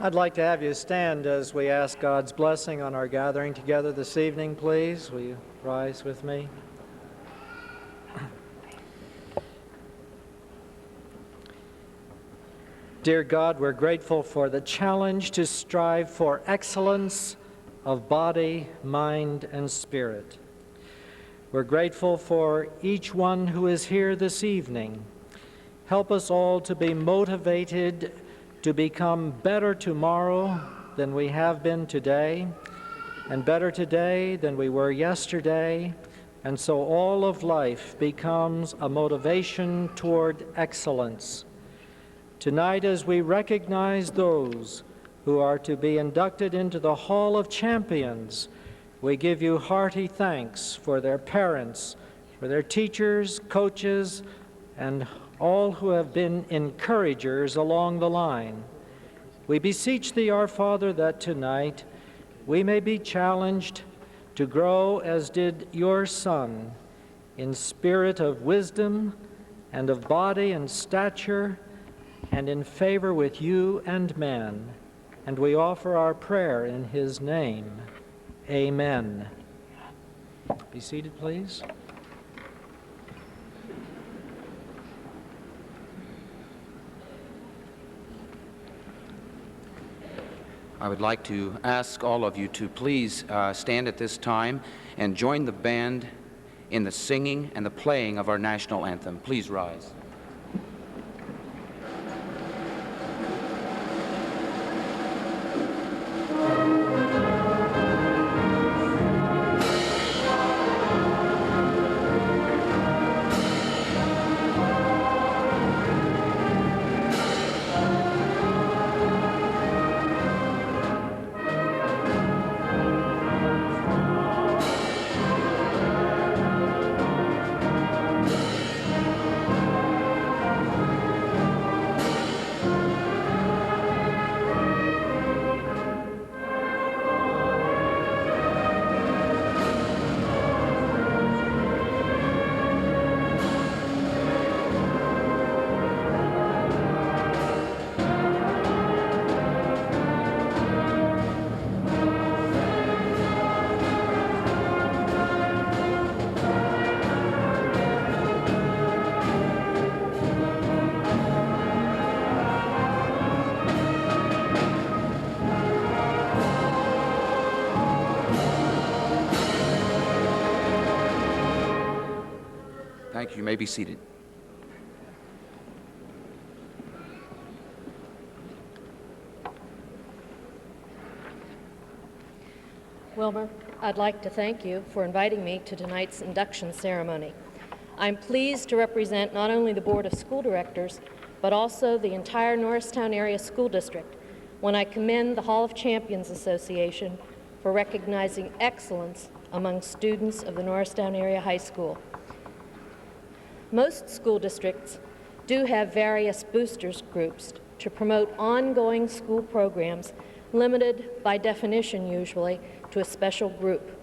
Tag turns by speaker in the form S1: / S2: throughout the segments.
S1: I'd like to have you stand as we ask God's blessing on our gathering together this evening, please. Will you rise with me? Dear God, we're grateful for the challenge to strive for excellence of body, mind, and spirit. We're grateful for each one who is here this evening. Help us all to be motivated to become better tomorrow than we have been today, and better today than we were yesterday, and so all of life becomes a motivation toward excellence. Tonight, as we recognize those who are to be inducted into the Hall of Champions, we give you hearty thanks for their parents, for their teachers, coaches, and all who have been encouragers along the line. We beseech thee, our Father, that tonight we may be challenged to grow as did your Son, in spirit of wisdom and of body and stature, and in favor with you and man. And we offer our prayer in his name. Amen. Be seated, please.
S2: I would like to ask all of you to please stand at this time and join the band in the singing and the playing of our national anthem. Please rise. Thank you. You may be seated.
S3: Wilmer, I'd like to thank you for inviting me to tonight's induction ceremony. I'm pleased to represent not only the Board of School Directors, but also the entire Norristown Area School District when I commend the Hall of Champions Association for recognizing excellence among students of the Norristown Area High School. Most school districts do have various boosters groups to promote ongoing school programs limited by definition usually to a special group.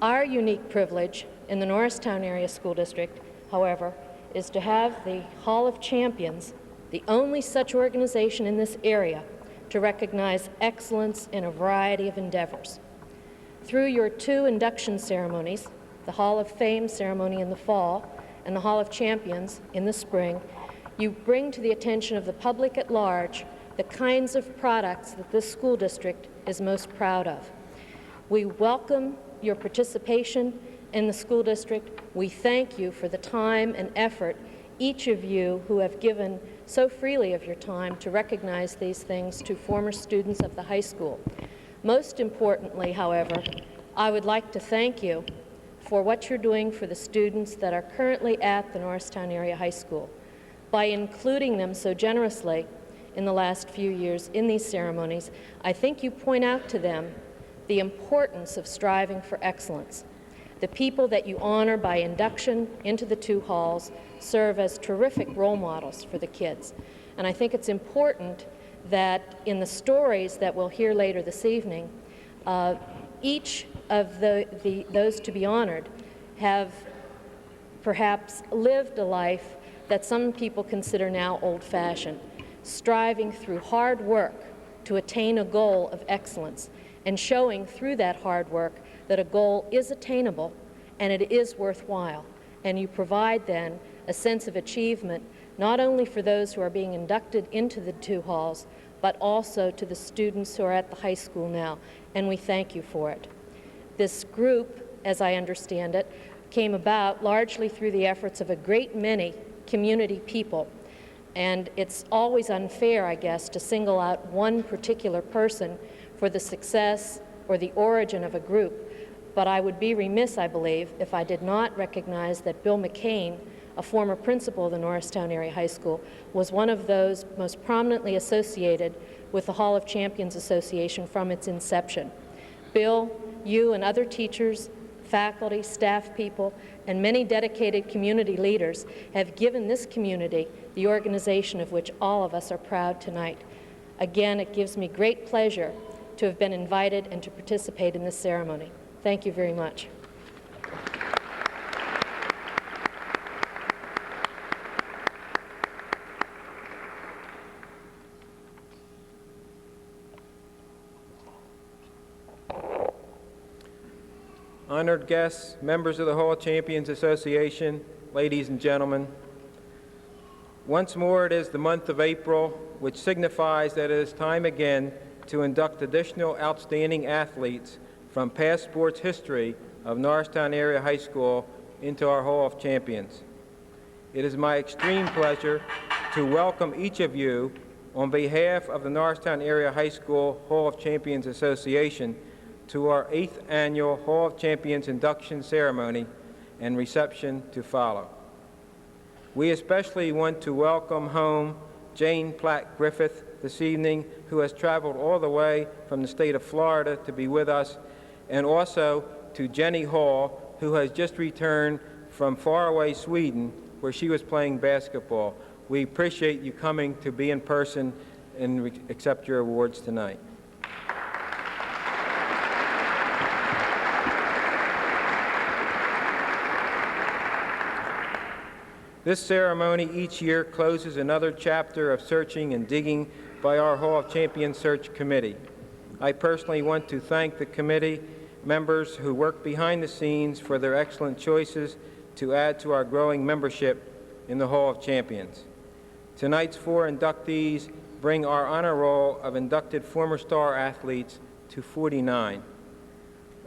S3: Our unique privilege in the Norristown Area School District, however, is to have the Hall of Champions, the only such organization in this area to recognize excellence in a variety of endeavors. Through your two induction ceremonies, the Hall of Fame ceremony in the fall and the Hall of Champions in the spring, you bring to the attention of the public at large the kinds of products that this school district is most proud of. We welcome your participation in the school district. We thank you for the time and effort, each of you who have given so freely of your time to recognize these things to former students of the high school. Most importantly, however, I would like to thank you for what you're doing for the students that are currently at the Norristown Area High School. By including them so generously in the last few years in these ceremonies, I think you point out to them the importance of striving for excellence. The people that you honor by induction into the two halls serve as terrific role models for the kids. And I think it's important that in the stories that we'll hear later this evening, each of those to be honored have perhaps lived a life that some people consider now old-fashioned, striving through hard work to attain a goal of excellence, and showing through that hard work that a goal is attainable and it is worthwhile. And you provide then a sense of achievement not only for those who are being inducted into the two halls, but also to the students who are at the high school now, and we thank you for it. This group, as I understand it, came about largely through the efforts of a great many community people, and it's always unfair, I guess, to single out one particular person for the success or the origin of a group, but I would be remiss, I believe, if I did not recognize that Bill McCain, a former principal of the Norristown Area High School, was one of those most prominently associated with the Hall of Champions Association from its inception. Bill, you and other teachers, faculty, staff people, and many dedicated community leaders have given this community the organization of which all of us are proud tonight. Again, it gives me great pleasure to have been invited and to participate in this ceremony. Thank you very much.
S4: Honored guests, members of the Hall of Champions Association, ladies and gentlemen, once more it is the month of April, which signifies that it is time again to induct additional outstanding athletes from past sports history of Norristown Area High School into our Hall of Champions. It is my extreme pleasure to welcome each of you on behalf of the Norristown Area High School Hall of Champions Association to our 8th annual Hall of Champions induction ceremony and reception to follow. We especially want to welcome home Jane Platt Griffiths this evening, who has traveled all the way from the state of Florida to be with us, and also to Jenny Hall, who has just returned from faraway Sweden, where she was playing basketball. We appreciate you coming to be in person and accept your awards tonight. This ceremony each year closes another chapter of searching and digging by our Hall of Champions Search Committee. I personally want to thank the committee members who work behind the scenes for their excellent choices to add to our growing membership in the Hall of Champions. Tonight's 4 inductees bring our honor roll of inducted former star athletes to 49.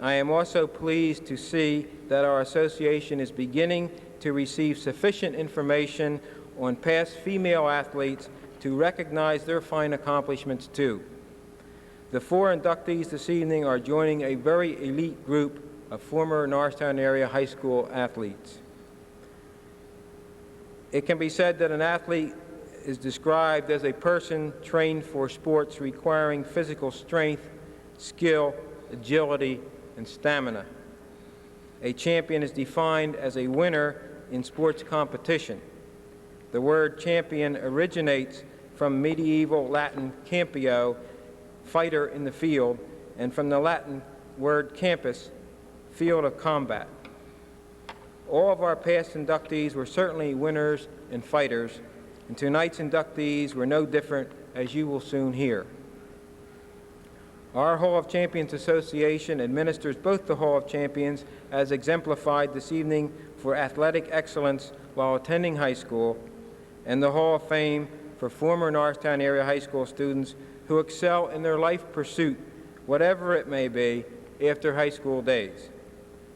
S4: I am also pleased to see that our association is beginning to receive sufficient information on past female athletes to recognize their fine accomplishments too. The 4 inductees this evening are joining a very elite group of former Norristown Area High School athletes. It can be said that an athlete is described as a person trained for sports requiring physical strength, skill, agility, and stamina. A champion is defined as a winner in sports competition. The word champion originates from medieval Latin campio, fighter in the field, and from the Latin word campus, field of combat. All of our past inductees were certainly winners and fighters, and tonight's inductees were no different, as you will soon hear. Our Hall of Champions Association administers both the Hall of Champions, as exemplified this evening for athletic excellence while attending high school, and the Hall of Fame for former Norristown Area High School students who excel in their life pursuit, whatever it may be, after high school days.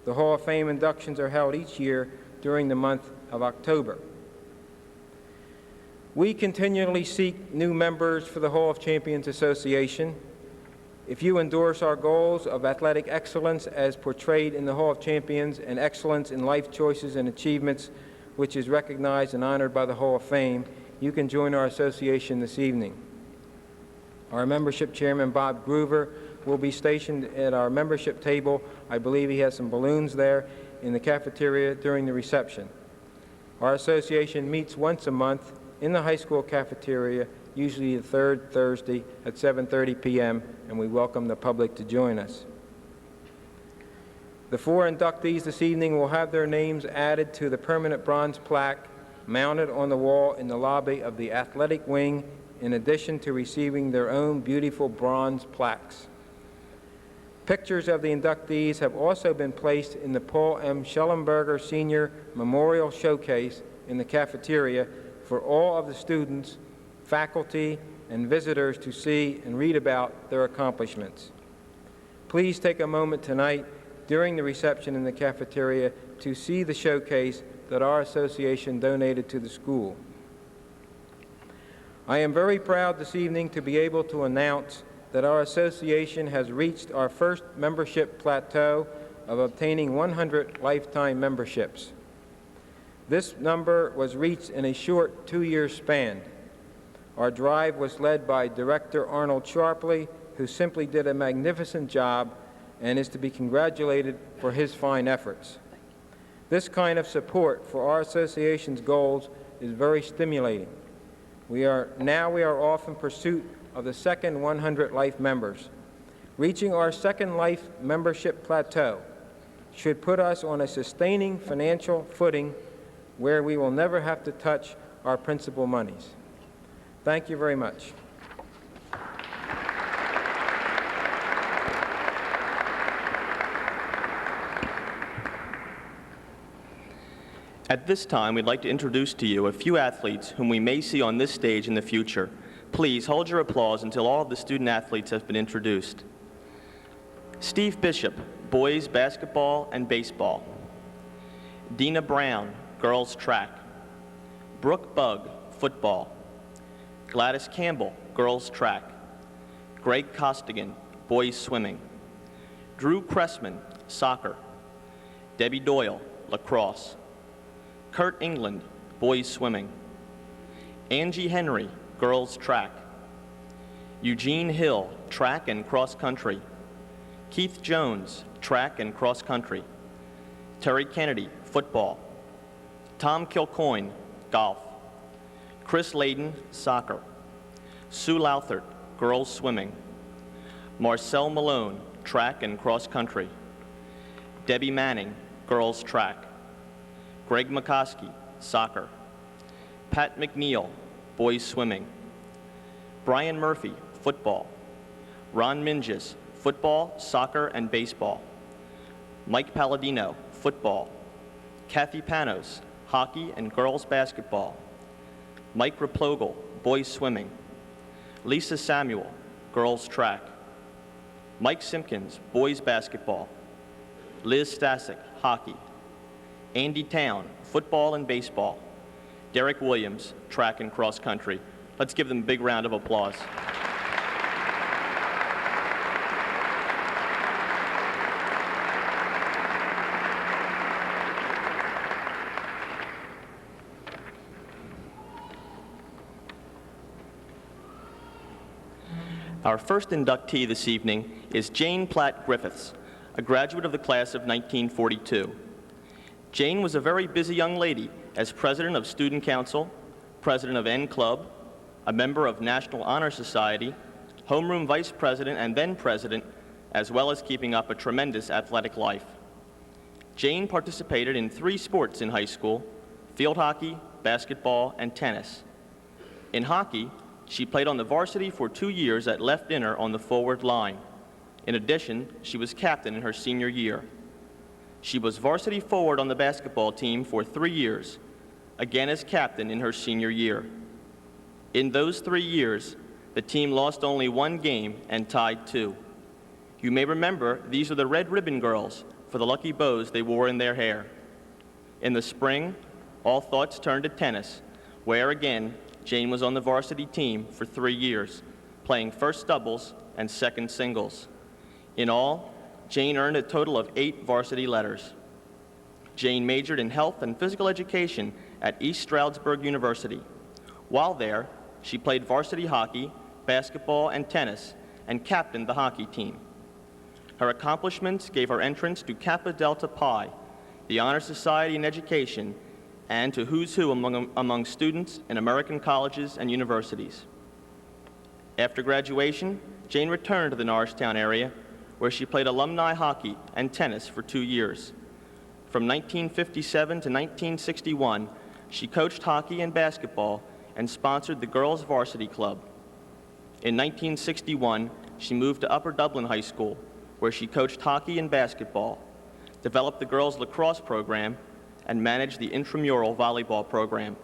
S4: The Hall of Fame inductions are held each year during the month of October. We continually seek new members for the Hall of Champions Association. If you endorse our goals of athletic excellence as portrayed in the Hall of Champions and excellence in life choices and achievements, which is recognized and honored by the Hall of Fame, you can join our association this evening. Our membership chairman, Bob Groover, will be stationed at our membership table. I believe he has some balloons there in the cafeteria during the reception. Our association meets once a month in the high school cafeteria, usually the 3rd Thursday at 7:30 p.m., and we welcome the public to join us. The 4 inductees this evening will have their names added to the permanent bronze plaque mounted on the wall in the lobby of the athletic wing in addition to receiving their own beautiful bronze plaques. Pictures of the inductees have also been placed in the Paul M. Schellenberger Senior Memorial Showcase in the cafeteria for all of the students, faculty, and visitors to see and read about their accomplishments. Please take a moment tonight during the reception in the cafeteria to see the showcase that our association donated to the school. I am very proud this evening to be able to announce that our association has reached our first membership plateau of obtaining 100 lifetime memberships. This number was reached in a short 2-year span. Our drive was led by Director Arnold Sharpley, who simply did a magnificent job and is to be congratulated for his fine efforts. This kind of support for our association's goals is very stimulating. We are off in pursuit of the second 100 life members. Reaching our second life membership plateau should put us on a sustaining financial footing where we will never have to touch our principal monies. Thank you very much.
S5: At this time, we'd like to introduce to you a few athletes whom we may see on this stage in the future. Please hold your applause until all of the student athletes have been introduced. Steve Bishop, boys basketball and baseball. Dina Brown, girls track. Brooke Bugg, football. Gladys Campbell, girls track. Greg Costigan, boys swimming. Drew Cressman, soccer. Debbie Doyle, lacrosse. Kurt England, boys swimming. Angie Henry, girls track. Eugene Hill, track and cross country. Keith Jones, track and cross country. Terry Kennedy, football. Tom Kilcoyne, golf. Chris Layden, soccer. Sue Lauthert, girls swimming. Marcel Malone, track and cross country. Debbie Manning, girls track. Greg McCoskey, soccer. Pat McNeil, boys swimming. Brian Murphy, football. Ron Minges, football, soccer, and baseball. Mike Palladino, football. Kathy Panos, hockey and girls basketball. Mike Replogle, boys swimming. Lisa Samuel, girls track. Mike Simpkins, boys basketball. Liz Stasic, hockey. Andy Town, football and baseball. Derek Williams, track and cross country. Let's give them a big round of applause. Our first inductee this evening is Jane Platt Griffiths, a graduate of the class of 1942. Jane was a very busy young lady as president of Student Council, president of N Club, a member of National Honor Society, homeroom vice president and then president, as well as keeping up a tremendous athletic life. Jane participated in 3 sports in high school: field hockey, basketball, and tennis. In hockey, she played on the varsity for 2 years at left inner on the forward line. In addition, she was captain in her senior year. She was varsity forward on the basketball team for 3 years, again as captain in her senior year. In those 3 years, the team lost only 1 game and tied 2. You may remember these are the red ribbon girls for the lucky bows they wore in their hair. In the spring, all thoughts turned to tennis, where again, Jane was on the varsity team for 3 years, playing first doubles and second singles. In all, Jane earned a total of 8 varsity letters. Jane majored in health and physical education at East Stroudsburg University. While there, she played varsity hockey, basketball, and tennis, and captained the hockey team. Her accomplishments gave her entrance to Kappa Delta Pi, the Honor Society in Education, and to who's who among students in American colleges and universities. After graduation, Jane returned to the Norristown area, where she played alumni hockey and tennis for 2 years. From 1957 to 1961, she coached hockey and basketball and sponsored the girls' varsity club. In 1961, she moved to Upper Dublin High School, where she coached hockey and basketball, developed the girls' lacrosse program, and managed the intramural volleyball program.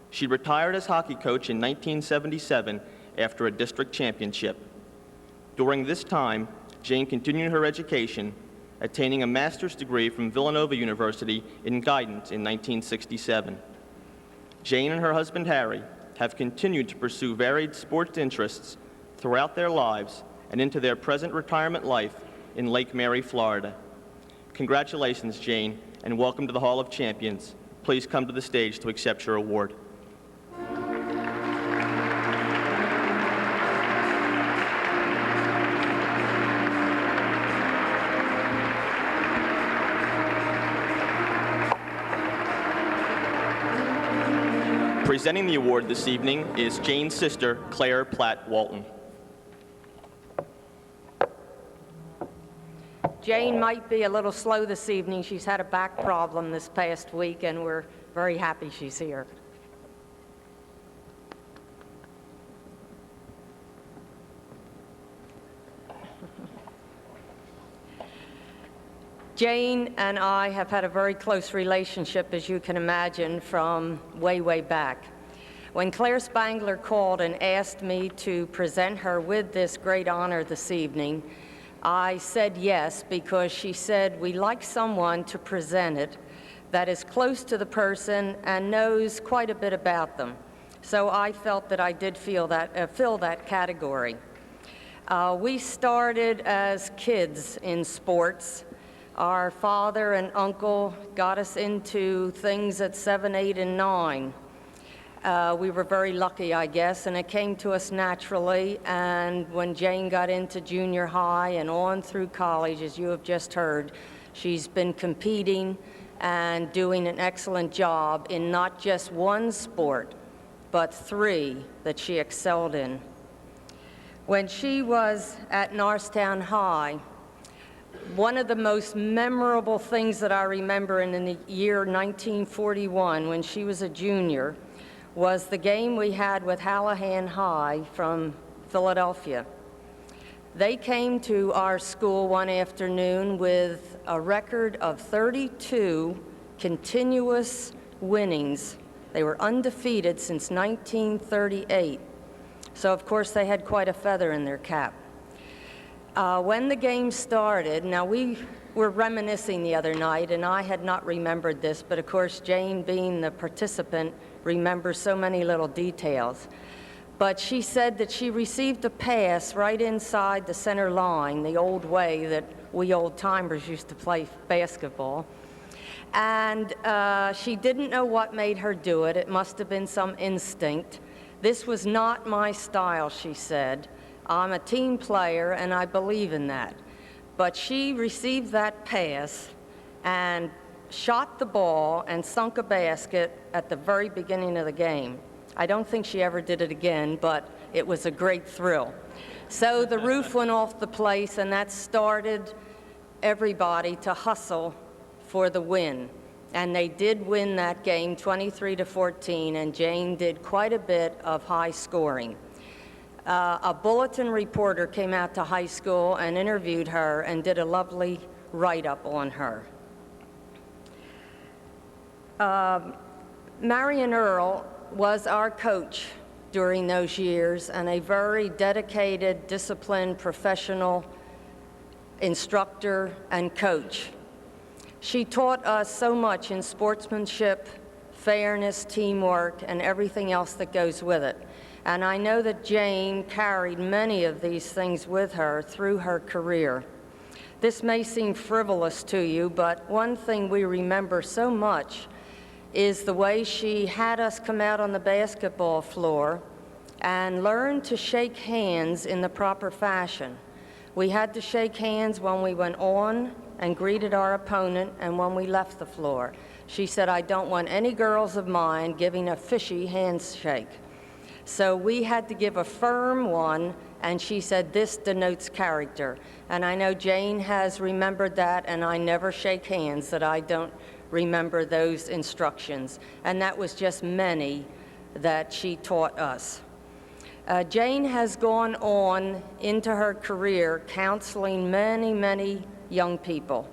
S5: She retired as hockey coach in 1977 after a district championship. During this time, Jane continued her education, attaining a master's degree from Villanova University in guidance in 1967. Jane and her husband Harry have continued to pursue varied sports interests throughout their lives and into their present retirement life in Lake Mary, Florida. Congratulations, Jane, and welcome to the Hall of Champions. Please come to the stage to accept your award. Presenting the award this evening is Jane's sister, Claire Platt Walton.
S6: Jane might be a little slow this evening. She's had a back problem this past week, and we're very happy she's here. Jane and I have had a very close relationship, as you can imagine, from way, way back. When Claire Spangler called and asked me to present her with this great honor this evening, I said yes, because she said we'd like someone to present it that is close to the person and knows quite a bit about them. So I felt that I did fill that category. We started as kids in sports. Our father and uncle got us into things at 7, 8, and 9. We were very lucky, I guess, and it came to us naturally. And when Jane got into junior high and on through college, as you have just heard, she's been competing and doing an excellent job in not just one sport, but 3 that she excelled in. When she was at Norristown High, one of the most memorable things that I remember in the year 1941, when she was a junior, was the game we had with Hallahan High from Philadelphia. They came to our school one afternoon with a record of 32 continuous winnings. They were undefeated since 1938. So, of course, they had quite a feather in their cap. When the game started, now we were reminiscing the other night, and I had not remembered this, but of course Jane, being the participant, remembers so many little details. But she said that she received a pass right inside the center line, the old way that we old-timers used to play basketball. And she didn't know what made her do it. It must have been some instinct. This was not my style, she said. I'm a team player, and I believe in that. But she received that pass and shot the ball and sunk a basket at the very beginning of the game. I don't think she ever did it again, but it was a great thrill. So the roof went off the place, and that started everybody to hustle for the win. And they did win that game 23-14, and Jane did quite a bit of high scoring. A bulletin reporter came out to high school and interviewed her and did a lovely write-up on her. Marion Earle was our coach during those years, and a very dedicated, disciplined, professional instructor and coach. She taught us so much in sportsmanship, fairness, teamwork, and everything else that goes with it. And I know that Jane carried many of these things with her through her career. This may seem frivolous to you, but one thing we remember so much is the way she had us come out on the basketball floor and learn to shake hands in the proper fashion. We had to shake hands when we went on and greeted our opponent and when we left the floor. She said, I don't want any girls of mine giving a fishy handshake. So we had to give a firm one, and she said, this denotes character. And I know Jane has remembered that, and I never shake hands that I don't remember those instructions. And that was just many that she taught us. Jane has gone on into her career counseling many, many young people.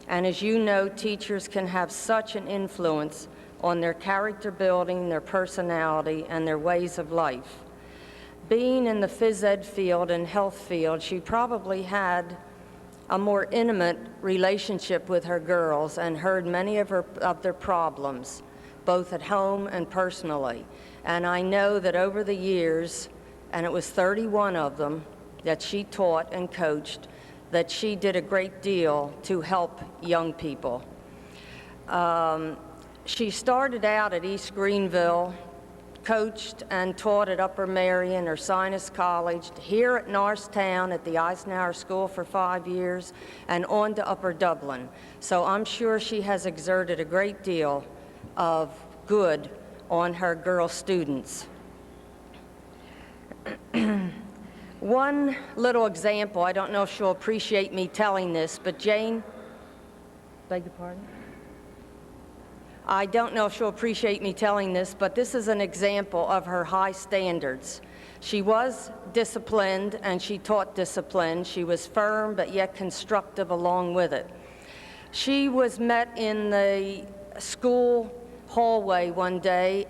S6: And as you know, teachers can have such an influence on their character building, their personality, and their ways of life. Being in the phys ed field and health field, she probably had a more intimate relationship with her girls and heard many of their problems, both at home and personally. And I know that over the years, and it was 31 of them that she taught and coached, that she did a great deal to help young people. She started out at East Greenville, coached and taught at Upper Marion or Sinus College, here at Norristown at the Eisenhower School for 5 years, and on to Upper Dublin. So I'm sure she has exerted a great deal of good on her girl students. One little example, I don't know if she'll appreciate me telling this, but Jane, beg your pardon? I don't know if she'll appreciate me telling this, but this is an example of her high standards. She was disciplined, and she taught discipline. She was firm, but yet constructive along with it. She was met in the school hallway one day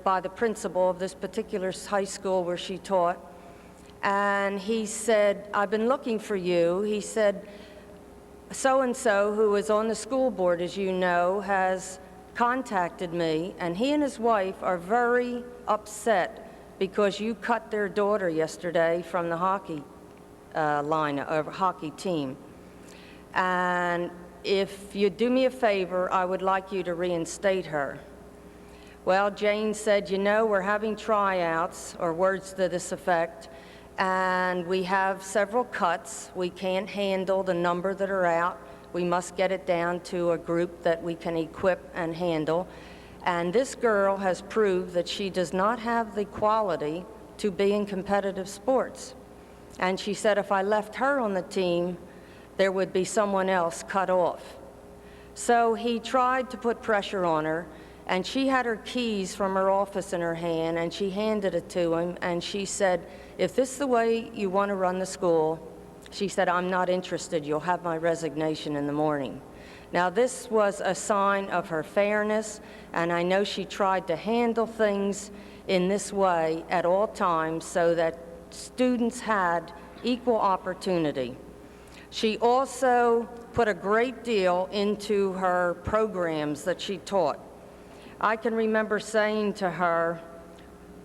S6: by the principal of this particular high school where she taught, and he said, "I've been looking for you." He said, "So-and-so, who is on the school board, as you know, has contacted me, and he and his wife are very upset because you cut their daughter yesterday from the hockey hockey team. And if you do me a favor, I would like you to reinstate her." Well, Jane said, "You know, we're having tryouts," or words to this effect, "and we have several cuts. We can't handle the number that are out. We must get it down to a group that we can equip and handle. And this girl has proved that she does not have the quality to be in competitive sports." And she said, "If I left her on the team, there would be someone else cut off." So he tried to put pressure on her, and she had her keys from her office in her hand, and she handed it to him, and she said, "If this is the way you want to run the school," she said, "I'm not interested. You'll have my resignation in the morning." Now, this was a sign of her fairness, and I know she tried to handle things in this way at all times so that students had equal opportunity. She also put a great deal into her programs that she taught. I can remember saying to her,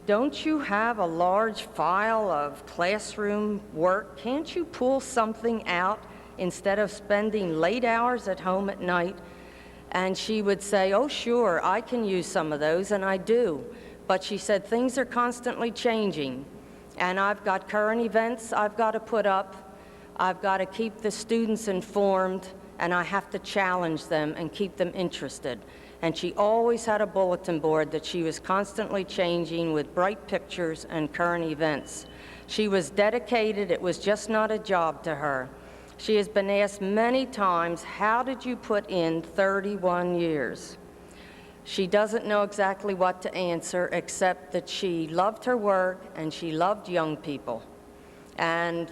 S6: "Don't you have a large file of classroom work? Can't you pull something out instead of spending late hours at home at night?" And she would say, "Oh, sure, I can use some of those," and I do. But she said, "Things are constantly changing, and I've got current events I've got to put up. I've got to keep the students informed, and I have to challenge them and keep them interested." And she always had a bulletin board that she was constantly changing with bright pictures and current events. She was dedicated. It was just not a job to her. She has been asked many times, "How did you put in 31 years?" She doesn't know exactly what to answer, except that she loved her work and she loved young people. And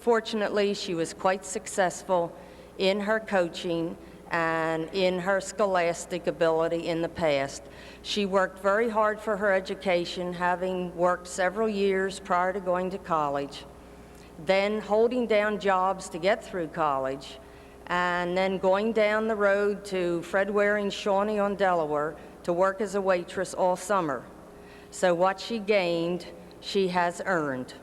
S6: fortunately, she was quite successful in her coaching and in her scholastic ability in the past. She worked very hard for her education, having worked several years prior to going to college, then holding down jobs to get through college, and then going down the road to Fred Waring's Shawnee on Delaware to work as a waitress all summer. So what she gained, she has earned.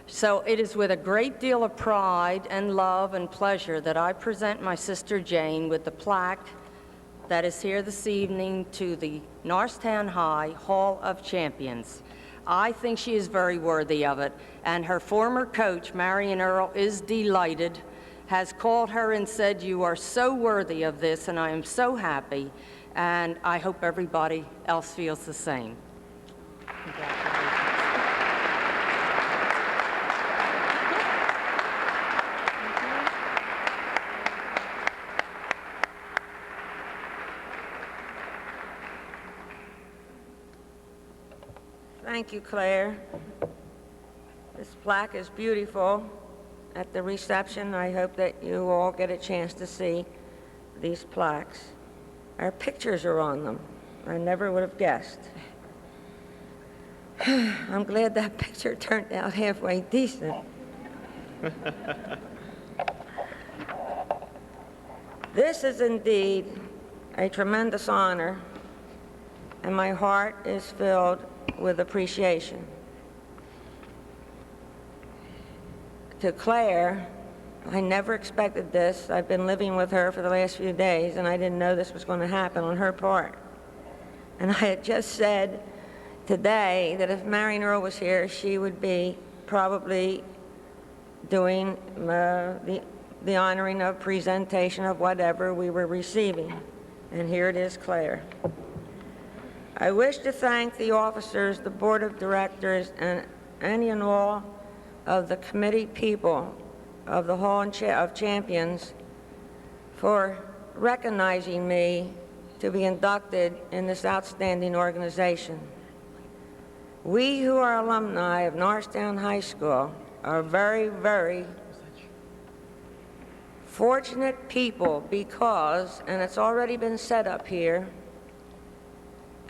S6: So it is with a great deal of pride and love and pleasure that I present my sister Jane with the plaque that is here this evening to the Norristown High Hall of Champions. I think she is very worthy of it, and her former coach, Marion Earl, is delighted, has called her and said, "You are so worthy of this, and I am so happy," and I hope everybody else feels the same. Congratulations. Thank you, Claire. plaque is beautiful at the reception. I hope that you all get a chance to see these plaques. Our pictures are on them. I never would have guessed. I'm glad that picture turned out halfway decent. This is indeed a tremendous honor, and my heart is filled with appreciation. To Claire, I never expected this. I've been living with her for the last few days, and I didn't know this was going to happen on her part. And I had just said today that if Marion Earl was here, she would be probably doing the honoring of presentation of whatever we were receiving. And here it is, Claire. I wish to thank the officers, the board of directors, and any and all of the committee people of the Hall of Champions for recognizing me to be inducted in this outstanding organization. We who are alumni of Norristown High School are very, very fortunate people because, and it's already been said up here,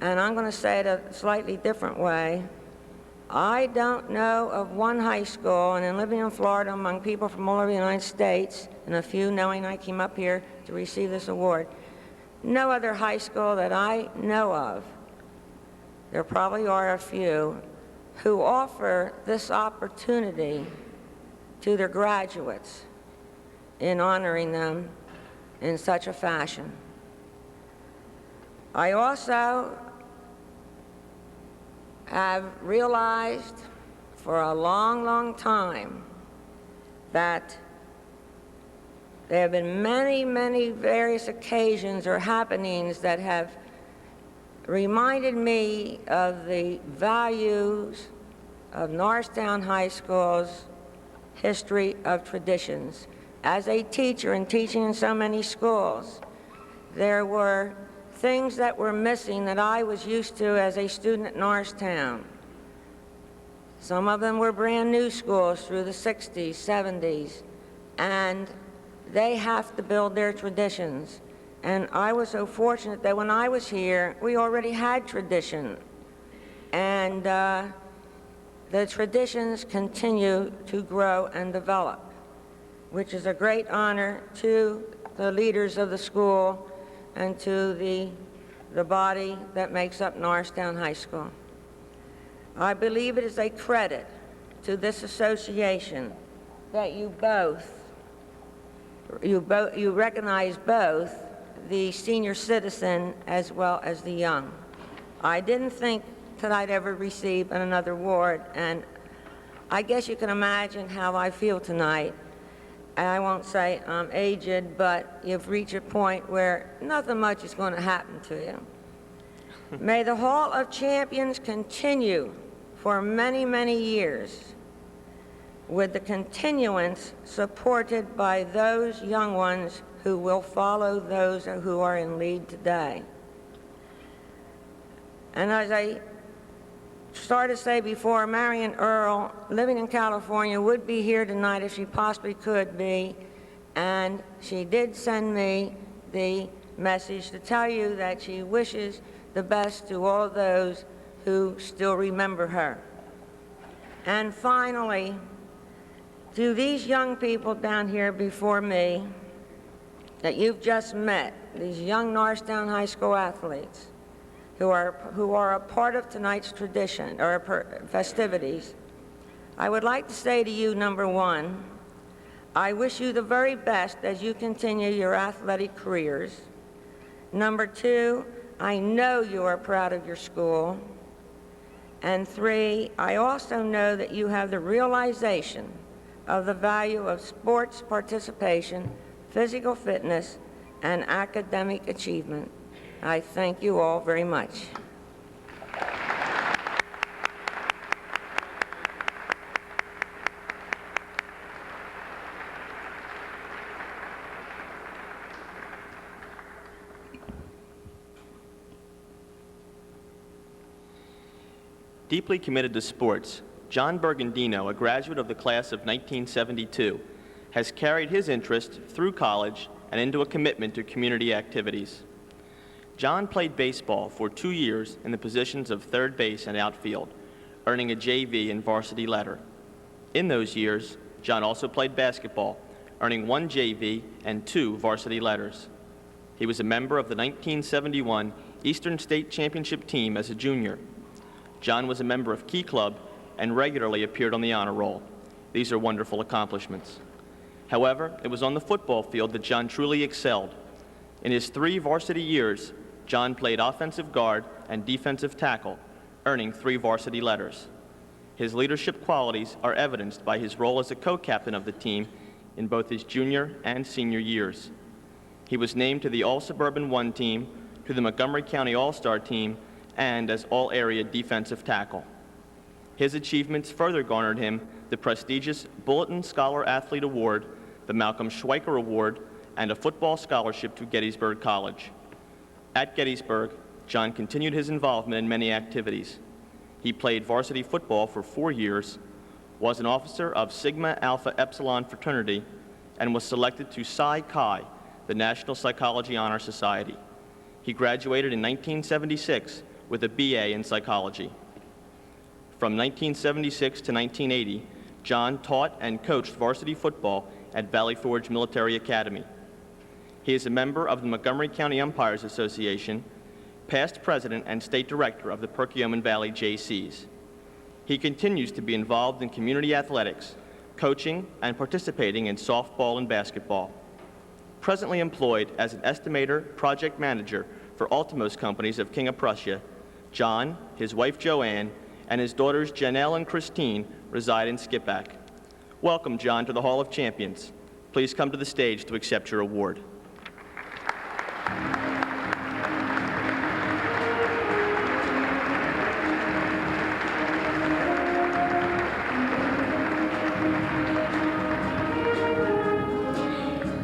S6: and I'm going to say it a slightly different way, I don't know of one high school, and in living in Florida among people from all over the United States, and a few knowing I came up here to receive this award, no other high school that I know of, there probably are a few, who offer this opportunity to their graduates in honoring them in such a fashion. I also have realized for a long, long time that there have been many, many various occasions or happenings that have reminded me of the values of Norristown High School's history of traditions. As a teacher and teaching in so many schools, there were things that were missing that I was used to as a student at Norristown. Some of them were brand new schools through the 60s, 70s, and they have to build their traditions. And I was so fortunate that when I was here, we already had tradition. And the traditions continue to grow and develop, which is a great honor to the leaders of the school and to the body that makes up Norristown High School. I believe it is a credit to this association that you recognize both the senior citizen as well as the young. I didn't think that I'd ever receive another award, and I guess you can imagine how I feel tonight. I won't say I'm aged, but you've reached a point where nothing much is going to happen to you. May the Hall of Champions continue for many, many years with the continuance supported by those young ones who will follow those who are in lead today. And as I started to say before, Marion Earl, living in California, would be here tonight if she possibly could be, and she did send me the message to tell you that she wishes the best to all of those who still remember her. And finally, to these young people down here before me that you've just met, these young Norristown High School athletes who are a part of tonight's tradition or festivities, I would like to say to you, number one, I wish you the very best as you continue your athletic careers. Number two, I know you are proud of your school. And three, I also know that you have the realization of the value of sports participation, physical fitness, and academic achievement. I thank you all very much.
S5: Deeply committed to sports, John Bergandino, a graduate of the class of 1972, has carried his interest through college and into a commitment to community activities. John played baseball for 2 years in the positions of third base and outfield, earning a JV and varsity letter. In those years, John also played basketball, earning 1 JV and 2 varsity letters. He was a member of the 1971 Eastern State Championship team as a junior. John was a member of Key Club and regularly appeared on the honor roll. These are wonderful accomplishments. However, it was on the football field that John truly excelled. In his 3 varsity years, John played offensive guard and defensive tackle, earning 3 varsity letters. His leadership qualities are evidenced by his role as a co-captain of the team in both his junior and senior years. He was named to the All-Suburban 1 team, to the Montgomery County All-Star team, and as All-Area Defensive Tackle. His achievements further garnered him the prestigious Bulletin Scholar Athlete Award, the Malcolm Schweiker Award, and a football scholarship to Gettysburg College. At Gettysburg, John continued his involvement in many activities. He played varsity football for 4 years, was an officer of Sigma Alpha Epsilon fraternity, and was selected to Psi Chi, the National Psychology Honor Society. He graduated in 1976 with a BA in psychology. From 1976 to 1980, John taught and coached varsity football at Valley Forge Military Academy. He is a member of the Montgomery County Umpires Association, past president and state director of the Perkiomen Valley JCs. He continues to be involved in community athletics, coaching and participating in softball and basketball. Presently employed as an estimator project manager for Altimos Companies of King of Prussia, John, his wife Joanne, and his daughters Janelle and Christine reside in Skippack. Welcome, John, to the Hall of Champions. Please come to the stage to accept your award.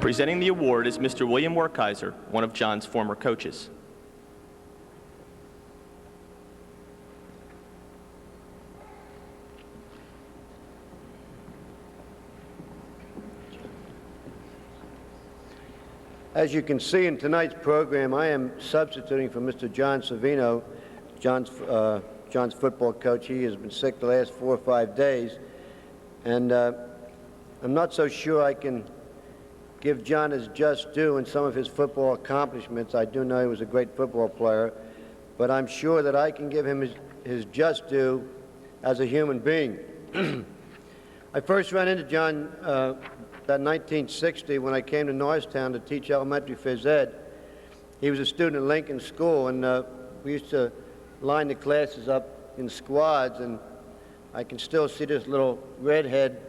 S5: Presenting the award is Mr. William Werkheiser, one of John's former coaches.
S7: As you can see in tonight's program, I am substituting for Mr. John Savino, John's football coach. He has been sick the last 4 or 5 days, and I'm not so sure I can give John his just due in some of his football accomplishments. I do know he was a great football player, but I'm sure that I can give him his just due as a human being. I first ran into John about 1960 when I came to Norristown to teach elementary phys ed. He was a student at Lincoln School, and we used to line the classes up in squads, and I can still see this little redhead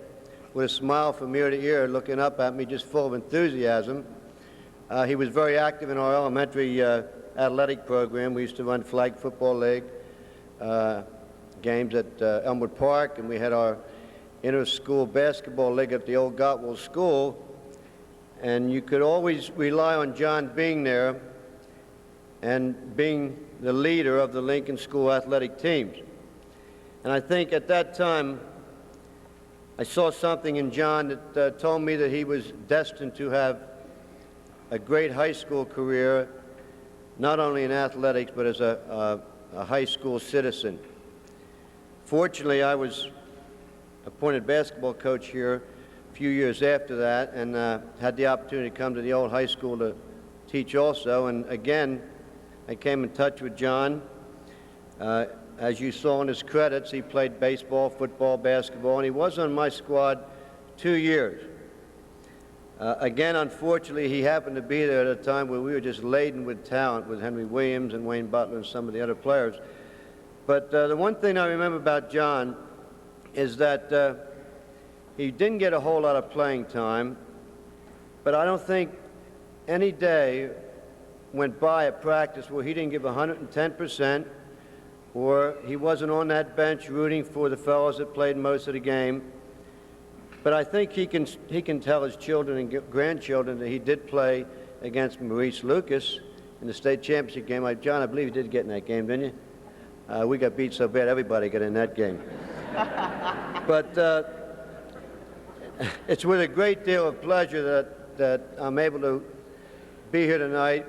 S7: with a smile from ear to ear looking up at me, just full of enthusiasm. He was very active in our elementary athletic program. We used to run flag football league games at Elmwood Park, and we had our inter-school basketball league at the old Gotwell School, and you could always rely on John being there and being the leader of the Lincoln School athletic teams. And I think at that time, I saw something in John that told me that he was destined to have a great high school career, not only in athletics, but as a high school citizen. Fortunately, I was appointed basketball coach here a few years after that, and had the opportunity to come to the old high school to teach also. And again, I came in touch with John. As you saw in his credits, he played baseball, football, basketball, and he was on my squad 2 years. Again, unfortunately, he happened to be there at a time where we were just laden with talent with Henry Williams and Wayne Butler and some of the other players. But the one thing I remember about John is that he didn't get a whole lot of playing time, but I don't think any day went by at practice where he didn't give 110%, or he wasn't on that bench rooting for the fellows that played most of the game. But I think he can tell his children and grandchildren that he did play against Maurice Lucas in the state championship game. John, I believe you did get in that game, didn't you? We got beat so bad, everybody got in that game. But it's with a great deal of pleasure that I'm able to be here tonight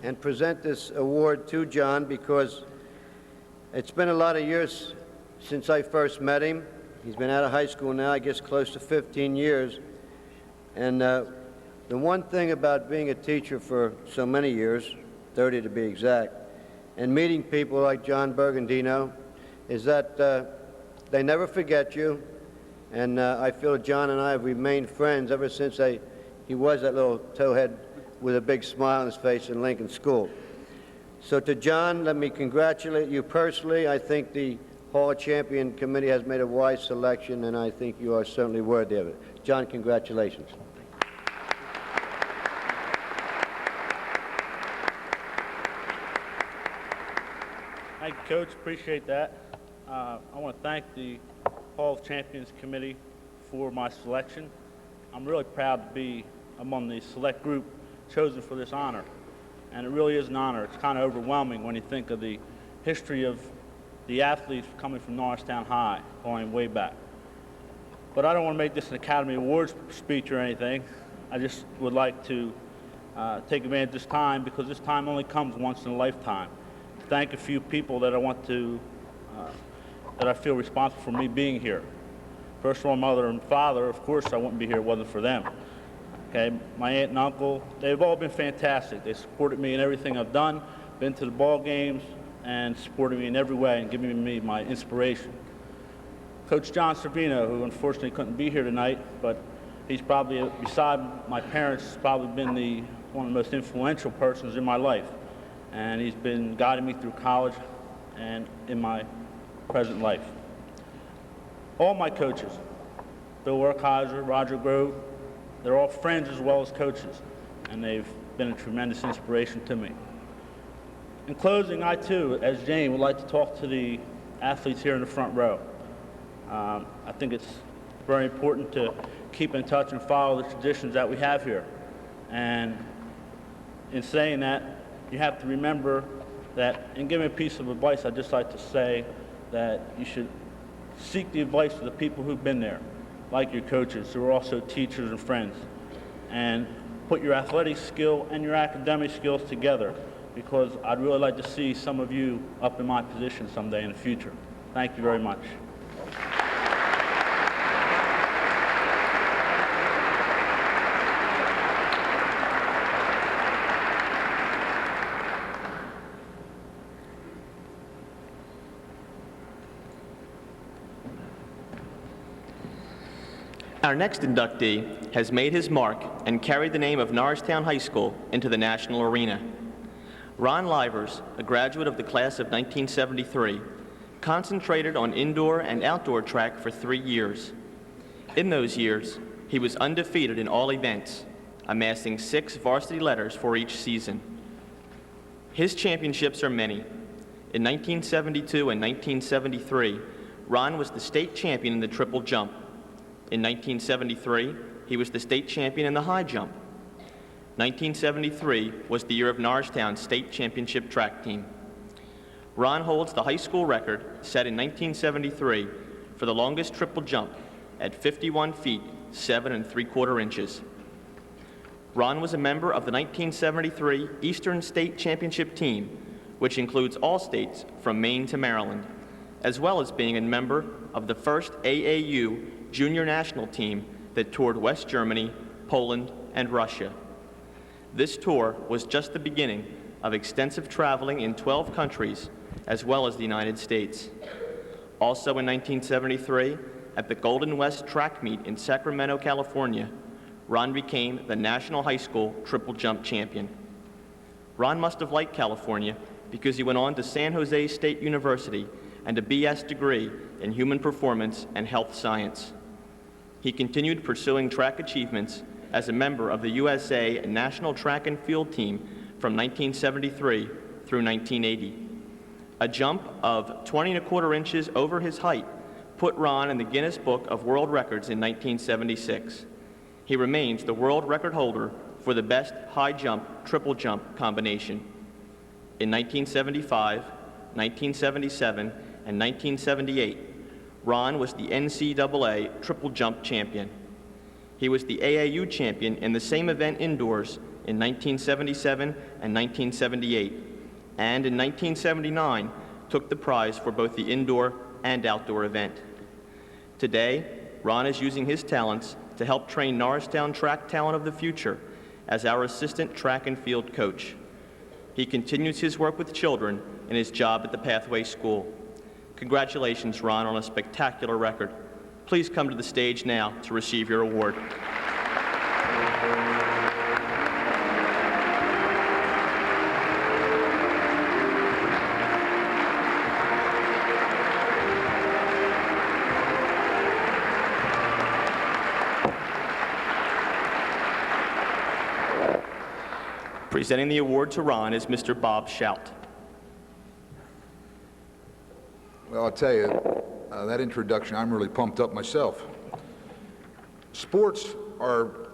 S7: and present this award to John, because it's been a lot of years since I first met him. He's been out of high school now, I guess close to 15 years. And the one thing about being a teacher for so many years, 30 to be exact, and meeting people like John Bergandino, is that they never forget you. And I feel that John and I have remained friends ever since he was that little towhead with a big smile on his face in Lincoln School. So to John, let me congratulate you personally. I think the Hall of Champion Committee has made a wise selection, and I think you are certainly worthy of it. John, congratulations.
S8: Thank you, Coach. Appreciate that. I want to thank the Hall of Champions Committee for my selection. I'm really proud to be among the select group chosen for this honor, and it really is an honor. It's kind of overwhelming when you think of the history of the athletes coming from Norristown High, going way back. But I don't want to make this an Academy Awards speech or anything. I just would like to take advantage of this time, because this time only comes once in a lifetime. Thank a few people that I want to, that I feel responsible for me being here. First of all, mother and father. Of course, I wouldn't be here if it wasn't for them. Okay, my aunt and uncle, they've all been fantastic. They supported me in everything I've done, been to the ball games, and supported me in every way and given me my inspiration. Coach John Servino, who unfortunately couldn't be here tonight, but he's probably, beside my parents, probably been one of the most influential persons in my life. And he's been guiding me through college and in my present life. All my coaches, Bill Werkheiser, Roger Grove, they're all friends as well as coaches, and they've been a tremendous inspiration to me. In closing, I too, as Jane, would like to talk to the athletes here in the front row. I think it's very important to keep in touch and follow the traditions that we have here. And in saying that, you have to remember that, in giving a piece of advice, I'd just like to say that you should seek the advice of the people who've been there, like your coaches, who are also teachers and friends, and put your athletic skill and your academic skills together, because I'd really like to see some of you up in my position someday in the future. Thank you very much.
S5: Our next inductee has made his mark and carried the name of Norristown High School into the national arena. Ron Livers, a graduate of the class of 1973, concentrated on indoor and outdoor track for 3 years. In those years, he was undefeated in all events, amassing 6 varsity letters for each season. His championships are many. In 1972 and 1973, Ron was the state champion in the triple jump. In 1973, he was the state champion in the high jump. 1973 was the year of Norristown's state championship track team. Ron holds the high school record set in 1973 for the longest triple jump at 51 feet, 7 3/4 inches. Ron was a member of the 1973 Eastern State Championship team, which includes all states from Maine to Maryland, as well as being a member of the first AAU junior national team that toured West Germany, Poland, and Russia. This tour was just the beginning of extensive traveling in 12 countries, as well as the United States. Also in 1973, at the Golden West track meet in Sacramento, California, Ron became the National High School Triple Jump Champion. Ron must have liked California because he went on to San Jose State University and a BS degree in Human Performance and Health Science. He continued pursuing track achievements as a member of the USA National Track and Field Team from 1973 through 1980. A jump of 20 1/4 inches over his height put Ron in the Guinness Book of World Records in 1976. He remains the world record holder for the best high jump, triple jump combination. In 1975, 1977, and 1978, Ron was the NCAA triple jump champion. He was the AAU champion in the same event indoors in 1977 and 1978, and in 1979 took the prize for both the indoor and outdoor event. Today, Ron is using his talents to help train Norristown track talent of the future as our assistant track and field coach. He continues his work with children in his job at the Pathway School. Congratulations, Ron, on a spectacular record. Please come to the stage now to receive your award. Presenting the award to Ron is Mr. Bob Shout.
S9: Well, I'll tell you, that introduction, I'm really pumped up myself. Sports are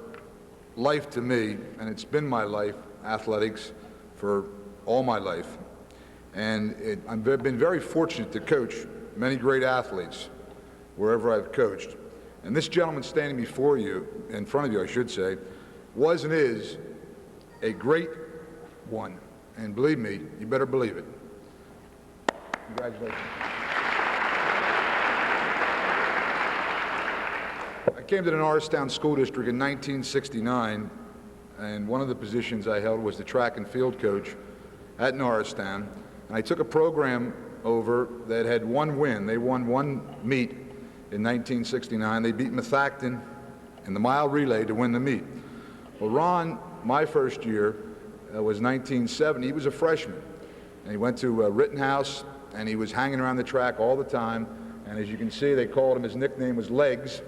S9: life to me, and it's been my life, athletics, for all my life. And I've been very fortunate to coach many great athletes wherever I've coached. And this gentleman standing before you, in front of you, I should say, was and is a great one. And believe me, you better believe it. Congratulations. I came to the Norristown School District in 1969, and one of the positions I held was the track and field coach at Norristown. And I took a program over that had one win. They won one meet in 1969. They beat Methacton in the mile relay to win the meet. Well, Ron, my first year was 1970. He was a freshman, and he went to Rittenhouse, and he was hanging around the track all the time. And as you can see, they called him, his nickname was Legs,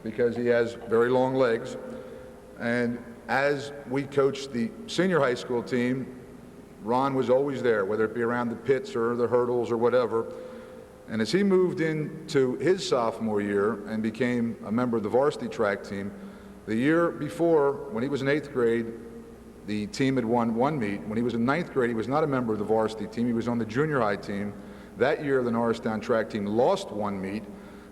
S9: because he has very long legs. And as we coached the senior high school team, Ron was always there, whether it be around the pits or the hurdles or whatever. And as he moved into his sophomore year and became a member of the varsity track team, the year before, when he was in 8th grade, the team had won one meet. When he was in 9th grade, he was not a member of the varsity team. He was on the junior high team. That year, the Norristown track team lost one meet.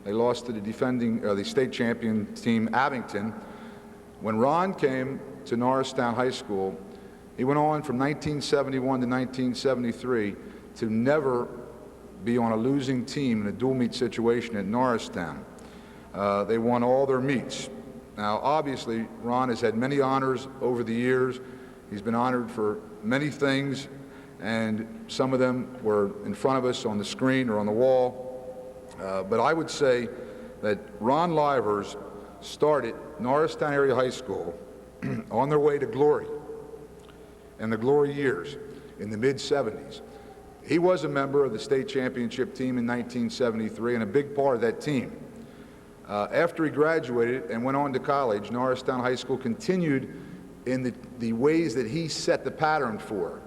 S9: They lost to the state champion team, Abington. When Ron came to Norristown High School, he went on from 1971 to 1973 to never be on a losing team in a dual meet situation at Norristown. They won all their meets. Now, obviously, Ron has had many honors over the years. He's been honored for many things, and some of them were in front of us on the screen or on the wall. But I would say that Ron Livers started Norristown Area High School on their way to glory in the glory years in the mid-70s. He was a member of the state championship team in 1973 and a big part of that team. After he graduated and went on to college, Norristown High School continued in the ways that he set the pattern for.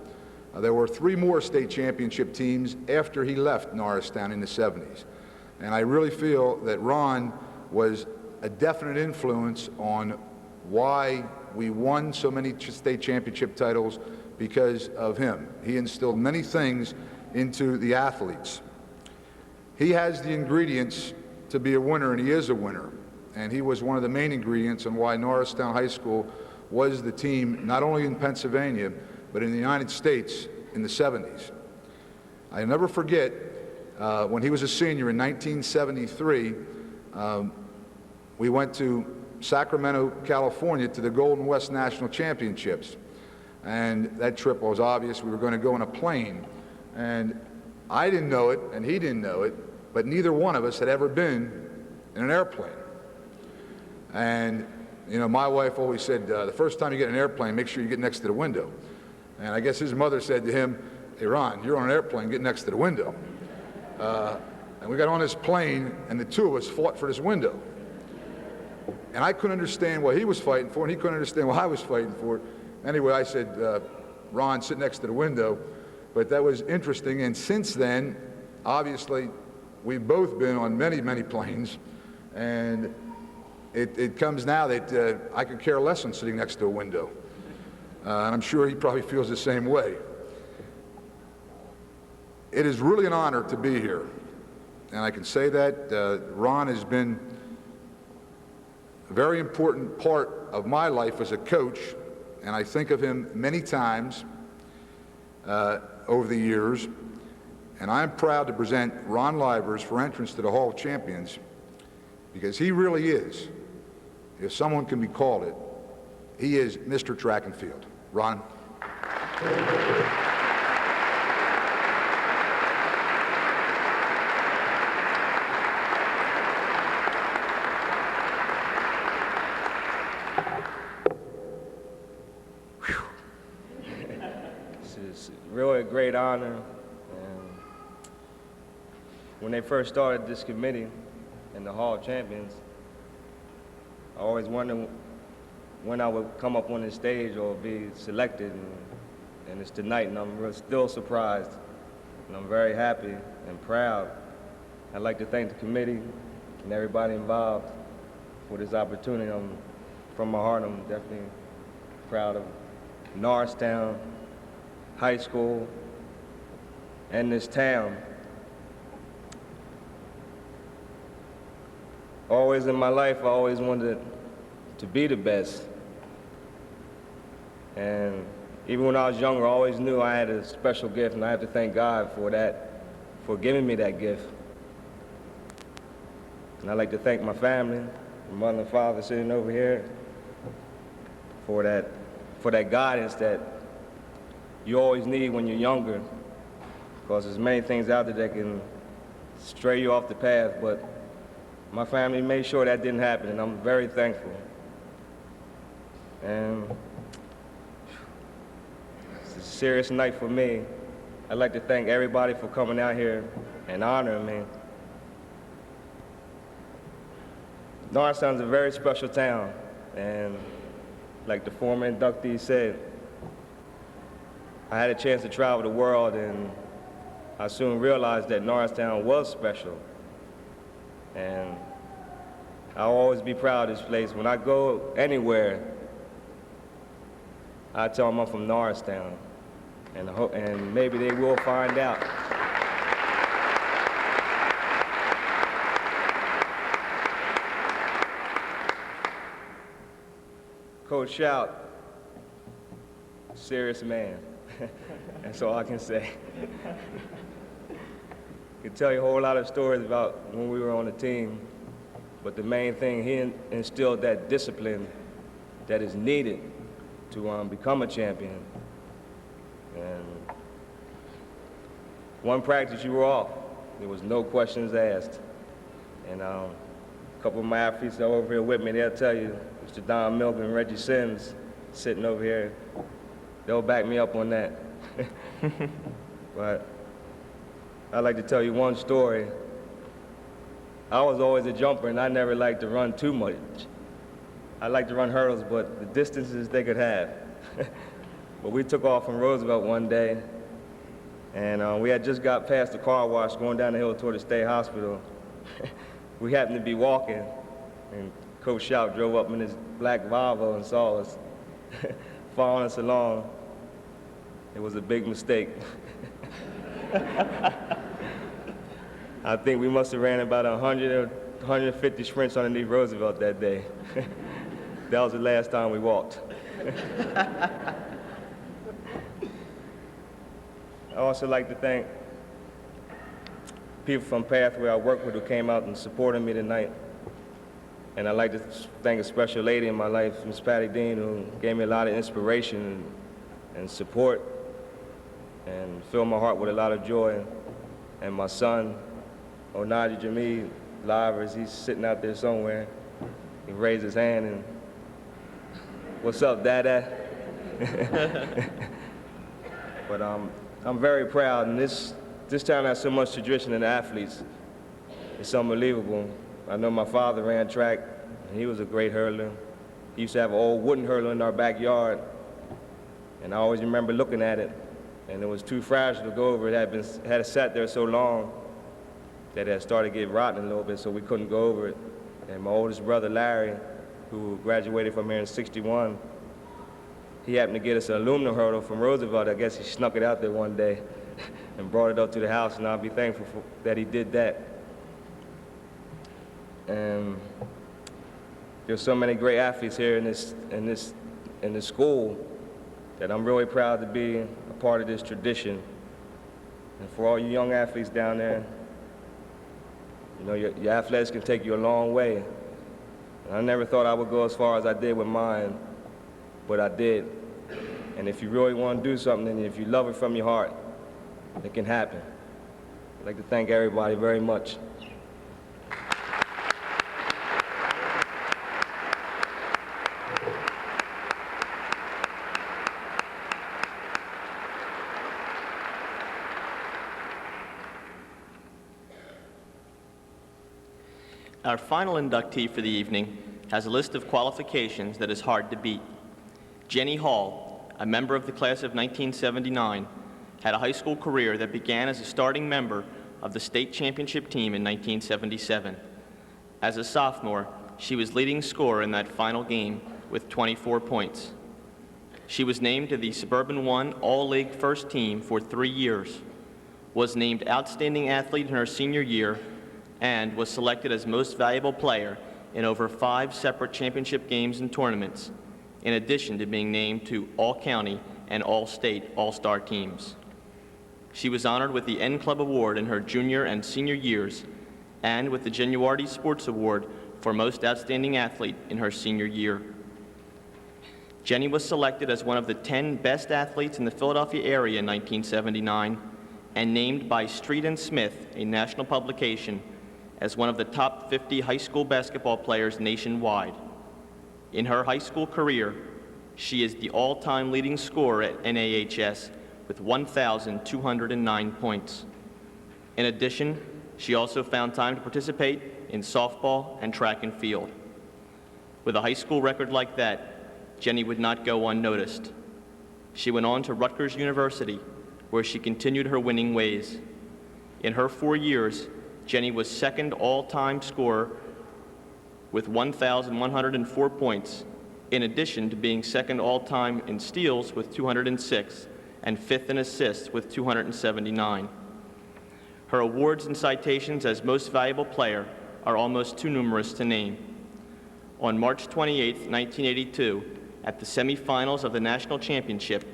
S9: There were 3 more state championship teams after he left Norristown in the 70s. And I really feel that Ron was a definite influence on why we won so many state championship titles because of him. He instilled many things into the athletes. He has the ingredients to be a winner, and he is a winner. And he was one of the main ingredients on why Norristown High School was the team, not only in Pennsylvania, but in the United States in the 70s. I'll never forget when he was a senior in 1973, we went to Sacramento, California to the Golden West National Championships. And that trip was obvious. We were going to go in a plane. And I didn't know it, and he didn't know it, but neither one of us had ever been in an airplane. And, you know, my wife always said, the first time you get in an airplane, make sure you get next to the window. And I guess his mother said to him, hey, Ron, you're on an airplane, get next to the window. And we got on this plane, and the two of us fought for this window. And I couldn't understand what he was fighting for, and he couldn't understand what I was fighting for. Anyway, I said, Ron, sit next to the window. But that was interesting, and since then, obviously, we've both been on many, many planes, and it comes now that I could care less on sitting next to a window. And I'm sure he probably feels the same way. It is really an honor to be here. and I can say that Ron has been a very important part of my life as a coach, and I think of him many times over the years, and I'm proud to present Ron Livers for entrance to the Hall of Champions, because he really is, if someone can be called it, he is Mr. Track and Field. Ron.
S10: It's really a great honor. And when they first started this committee in the Hall of Champions, I always wondered when I would come up on the stage or be selected, and it's tonight, and I'm still surprised, and I'm very happy and proud. I'd like to thank the committee and everybody involved for this opportunity. From my heart, I'm definitely proud of Norristown High School and this town. Always in my life, I always wanted to be the best. And even when I was younger, I always knew I had a special gift, and I have to thank God for that, for giving me that gift. And I'd like to thank my family, my mother and father sitting over here, for that guidance that you always need when you're younger, because there's many things out there that can stray you off the path, but my family made sure that didn't happen, and I'm very thankful. And it's a serious night for me. I'd like to thank everybody for coming out here and honoring me. Norristown's a very special town, and like the former inductee said, I had a chance to travel the world, and I soon realized that Norristown was special. And I'll always be proud of this place. When I go anywhere, I tell them I'm from Norristown, and maybe they will find out. Coach Shout, serious man. That's all I can say. I can tell you a whole lot of stories about when we were on the team, but the main thing, he instilled that discipline that is needed to become a champion. And one practice you were off, there was no questions asked. And a couple of my athletes that are over here with me, they'll tell you, Mr. Don Milk and Reggie Sims sitting over here, they'll back me up on that. But I'd like to tell you one story. I was always a jumper, and I never liked to run too much. I liked to run hurdles, but the distances they could have. But we took off from Roosevelt one day, and we had just got past the car wash going down the hill toward the state hospital. We happened to be walking, and Coach Shout drove up in his black Volvo and saw us, following us along. It was a big mistake. I think we must have ran about 100 or 150 sprints underneath Roosevelt that day. That was the last time we walked. I also like to thank people from Pathway I work with who came out and supported me tonight. And I'd like to thank a special lady in my life, Miss Patty Dean, who gave me a lot of inspiration and support and filled my heart with a lot of joy. And my son, Onaji Jamil Livers, he's sitting out there somewhere. He raised his hand and, "What's up, Dada?" But I'm very proud, and this town has so much tradition in the athletes. It's unbelievable. I know my father ran track, and he was a great hurdler. He used to have an old wooden hurdler in our backyard, and I always remember looking at it, and it was too fragile to go over. It had sat there so long that it had started to get rotten a little bit, so we couldn't go over it. And my oldest brother, Larry, who graduated from here in '61, he happened to get us an aluminum hurdle from Roosevelt. I guess he snuck it out there one day and brought it up to the house, and I'll be thankful that he did that. And there's so many great athletes here in this school that I'm really proud to be a part of this tradition. And for all you young athletes down there, you know, your athletics can take you a long way. And I never thought I would go as far as I did with mine, but I did. And if you really want to do something, and if you love it from your heart, it can happen. I'd like to thank everybody very much.
S5: Our final inductee for the evening has a list of qualifications that is hard to beat. Jenny Hall, a member of the class of 1979, had a high school career that began as a starting member of the state championship team in 1977. As a sophomore, she was leading scorer in that final game with 24 points. She was named to the Suburban 1 All-League First Team for 3 years, was named Outstanding Athlete in her senior year, and was selected as Most Valuable Player in over 5 separate championship games and tournaments, in addition to being named to All-County and All-State All-Star teams. She was honored with the N Club Award in her junior and senior years, and with the Genuardi Sports Award for Most Outstanding Athlete in her senior year. Jenny was selected as one of the 10 best athletes in the Philadelphia area in 1979, and named by Street and Smith, a national publication, as one of the top 50 high school basketball players nationwide. In her high school career, she is the all-time leading scorer at NAHS with 1,209 points. In addition, she also found time to participate in softball and track and field. With a high school record like that, Jenny would not go unnoticed. She went on to Rutgers University, where she continued her winning ways. In her 4 years, Jenny was second all-time scorer with 1,104 points, in addition to being second all-time in steals with 206 and fifth in assists with 279. Her awards and citations as Most Valuable Player are almost too numerous to name. On March 28, 1982, at the semifinals of the national championship,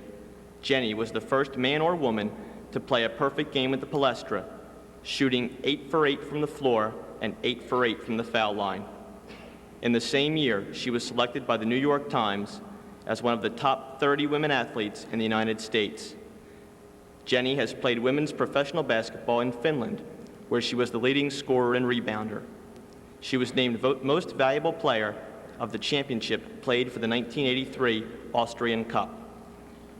S5: Jenny was the first man or woman to play a perfect game at the Palestra, shooting 8 for 8 from the floor and 8 for 8 from the foul line. In the same year, she was selected by the New York Times as one of the top 30 women athletes in the United States. Jenny has played women's professional basketball in Finland, where she was the leading scorer and rebounder. She was named Most Valuable Player of the championship played for the 1983 Austrian Cup.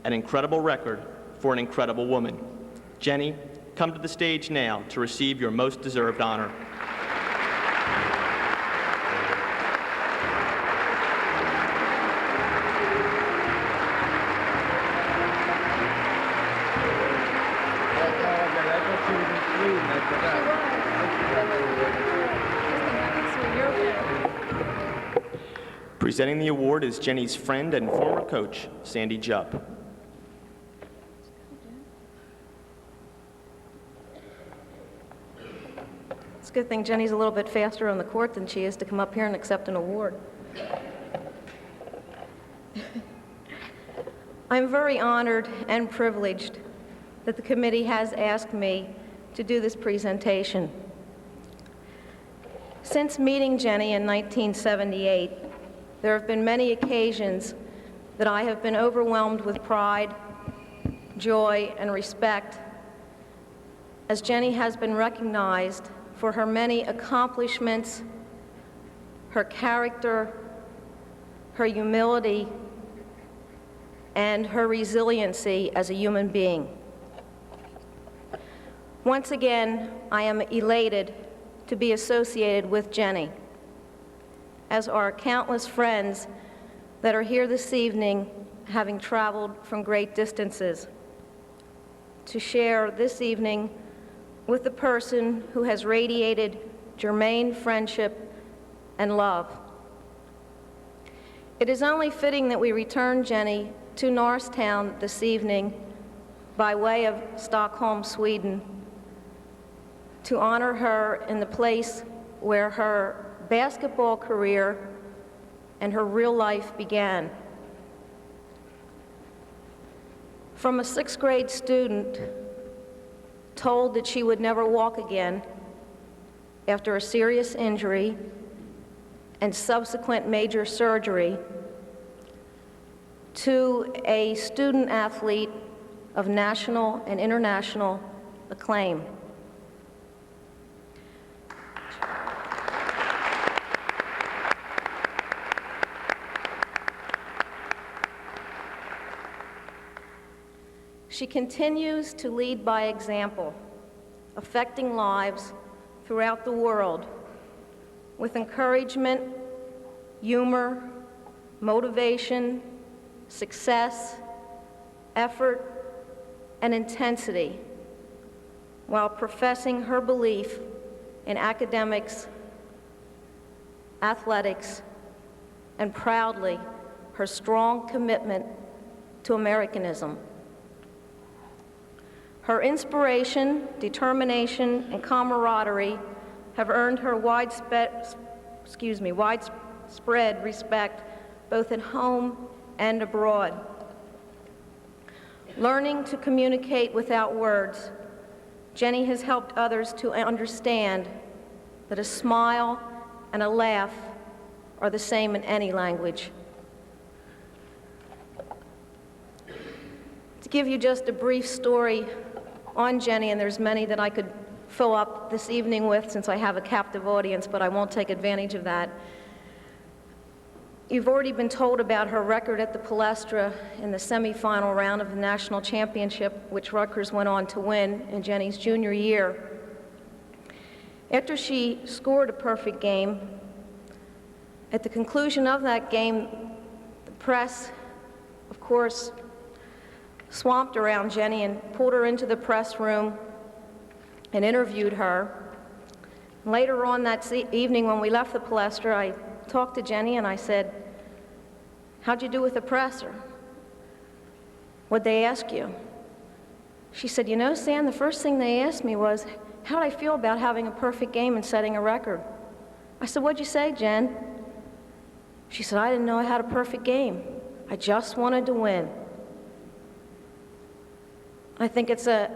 S5: An incredible record for an incredible woman. Jenny, come to the stage now to receive your most deserved honor. Presenting the award is Jenny's friend and former coach, Sandy Jupp.
S6: It's a good thing Jenny's a little bit faster on the court than she is to come up here and accept an award. I'm very honored and privileged that the committee has asked me to do this presentation. Since meeting Jenny in 1978, there have been many occasions that I have been overwhelmed with pride, joy, and respect, as Jenny has been recognized for her many accomplishments, her character, her humility, and her resiliency as a human being. Once again, I am elated to be associated with Jenny, as are countless friends that are here this evening, having traveled from great distances, to share this evening with the person who has radiated germane friendship and love. It is only fitting that we return Jenny to Norristown this evening by way of Stockholm, Sweden, to honor her in the place where her basketball career and her real life began. From a 6th grade student told that she would never walk again after a serious injury and subsequent major surgery, to a student athlete of national and international acclaim. She continues to lead by example, affecting lives throughout the world with encouragement, humor, motivation, success, effort, and intensity, while professing her belief in academics, athletics, and proudly her strong commitment to Americanism. Her inspiration, determination, and camaraderie have earned her widespread respect both at home and abroad. Learning to communicate without words, Jenny has helped others to understand that a smile and a laugh are the same in any language. To give you just a brief story on Jenny, and there's many that I could fill up this evening with since I have a captive audience, but I won't take advantage of that. You've already been told about her record at the Palestra in the semifinal round of the national championship, which Rutgers went on to win in Jenny's junior year. After she scored a perfect game, at the conclusion of that game, the press, of course, swamped around Jenny and pulled her into the press room and interviewed her. Later on that evening when we left the Palestra, I talked to Jenny and I said, "How'd you do with the presser? What'd they ask you?" She said, "You know, Sam, the first thing they asked me was, how'd I feel about having a perfect game and setting a record?" I said, "What'd you say, Jen?" She said, "I didn't know I had a perfect game. I just wanted to win." I think it's a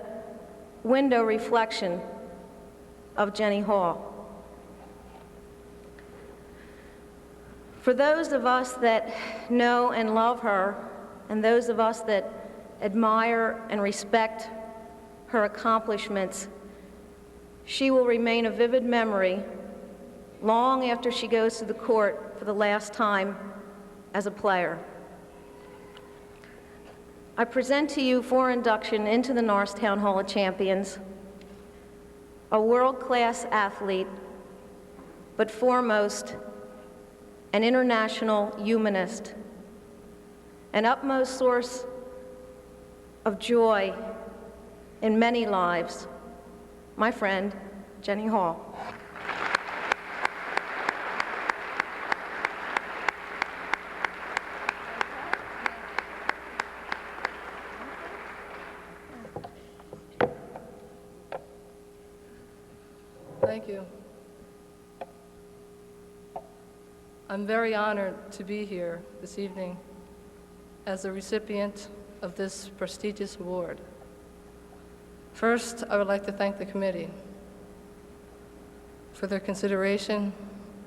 S6: window reflection of Jenny Hall. For those of us that know and love her, and those of us that admire and respect her accomplishments, she will remain a vivid memory long after she goes to the court for the last time as a player. I present to you for induction into the Norristown Hall of Champions a world-class athlete, but foremost, an international humanist, an utmost source of joy in many lives, my friend, Jenny Hall.
S11: Thank you. I'm very honored to be here this evening as a recipient of this prestigious award. First, I would like to thank the committee for their consideration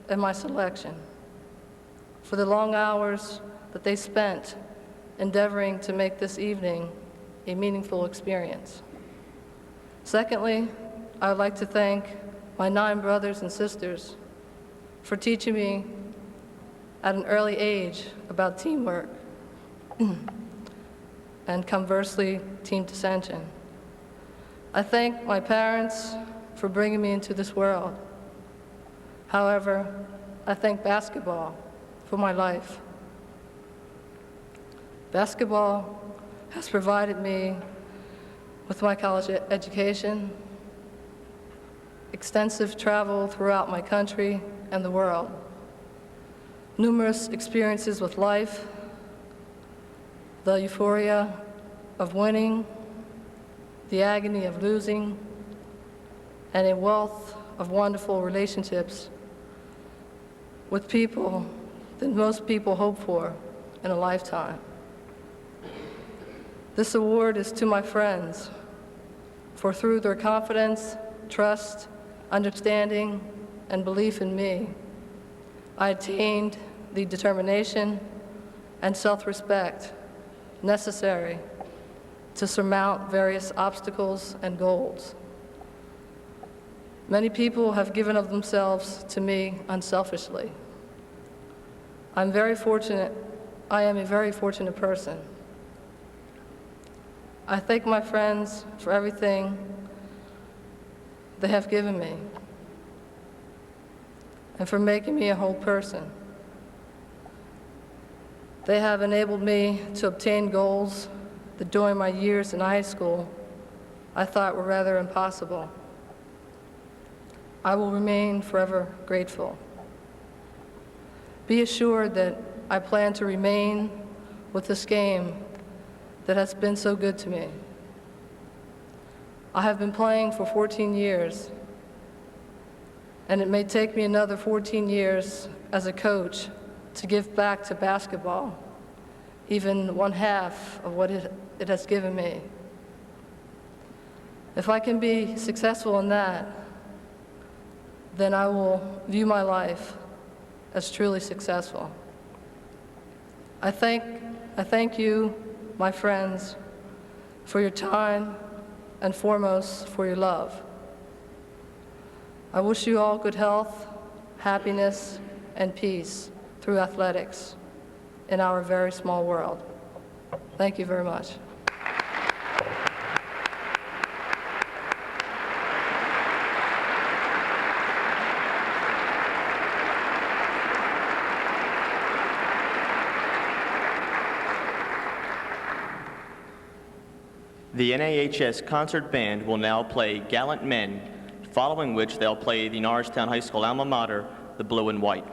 S11: and my selection, for the long hours that they spent endeavoring to make this evening a meaningful experience. Secondly, I would like to thank my 9 brothers and sisters for teaching me at an early age about teamwork and conversely, team dissension. I thank my parents for bringing me into this world. However, I thank basketball for my life. Basketball has provided me with my college education, extensive travel throughout my country and the world, numerous experiences with life, the euphoria of winning, the agony of losing, and a wealth of wonderful relationships with people than most people hope for in a lifetime. This award is to my friends, for through their confidence, trust, understanding, and belief in me, I attained the determination and self-respect necessary to surmount various obstacles and goals. Many people have given of themselves to me unselfishly. I am a very fortunate person. I thank my friends for everything they have given me and for making me a whole person. They have enabled me to obtain goals that during my years in high school I thought were rather impossible. I will remain forever grateful. Be assured that I plan to remain with this game that has been so good to me. I have been playing for 14 years, and it may take me another 14 years as a coach to give back to basketball, even one half of what it has given me. If I can be successful in that, then I will view my life as truly successful. I thank you, my friends, for your time and foremost for your love. I wish you all good health, happiness, and peace through athletics in our very small world. Thank you very much.
S5: The NAHS Concert Band will now play Gallant Men, following which they'll play the Norristown High School alma mater, the Blue and White.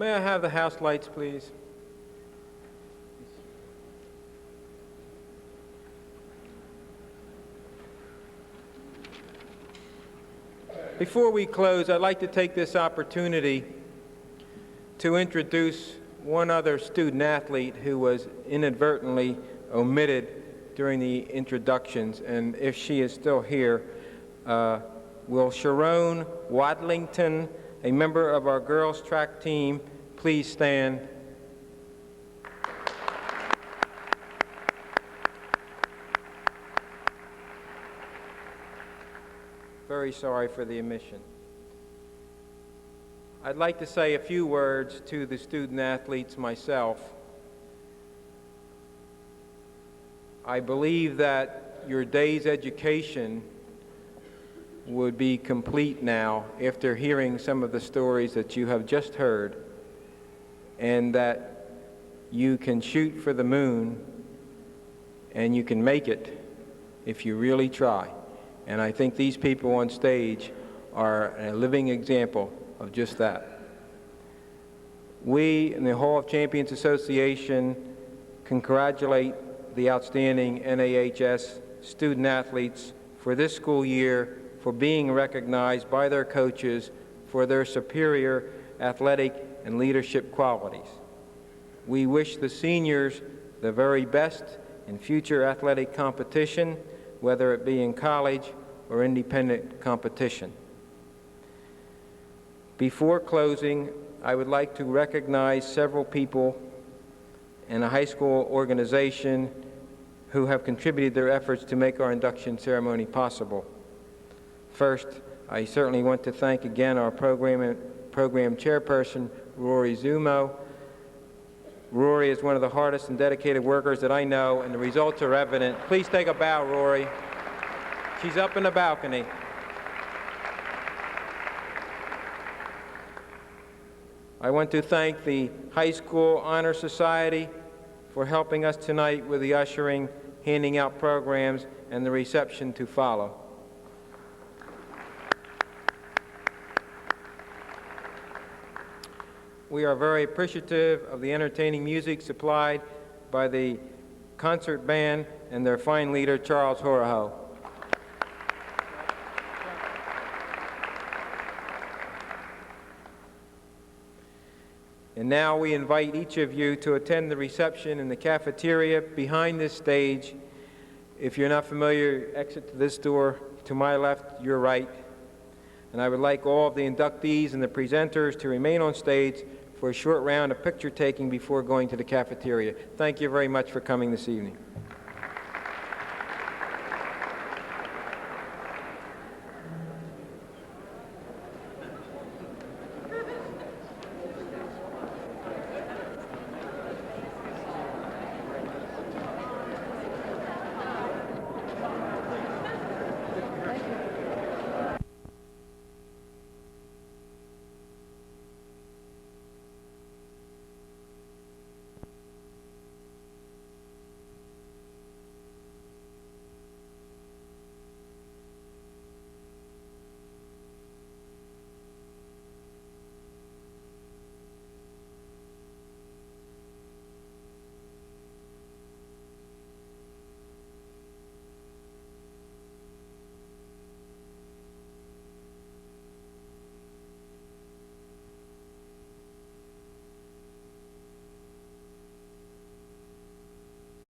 S4: May I have the house lights, please? Before we close, I'd like to take this opportunity to introduce one other student athlete who was inadvertently omitted during the introductions, and if she is still here, will Sharon Wadlington, a member of our girls track team, please stand? Very sorry for the omission. I'd like to say a few words to the student athletes myself. I believe that your day's education would be complete now after hearing some of the stories that you have just heard, and that you can shoot for the moon and you can make it if you really try. And I think these people on stage are a living example of just that. We in the Hall of Champions Association congratulate the outstanding NAHS student athletes for this school year for being recognized by their coaches for their superior athletic and leadership qualities. We wish the seniors the very best in future athletic competition, whether it be in college or independent competition. Before closing, I would like to recognize several people in a high school organization who have contributed their efforts to make our induction ceremony possible. First, I certainly want to thank again our program chairperson, Rory Zumo. Rory is one of the hardest and dedicated workers that I know, and the results are evident. Please take a bow, Rory. She's up in the balcony. I want to thank the High School Honor Society for helping us tonight with the ushering, handing out programs, and the reception to follow. We are very appreciative of the entertaining music supplied by the concert band and their fine leader, Charles Horaho. And now we invite each of you to attend the reception in the cafeteria behind this stage. If you're not familiar, exit to this door, to my left, your right. And I would like all of the inductees and the presenters to remain on stage for a short round of picture taking before going to the cafeteria. Thank you very much for coming this evening.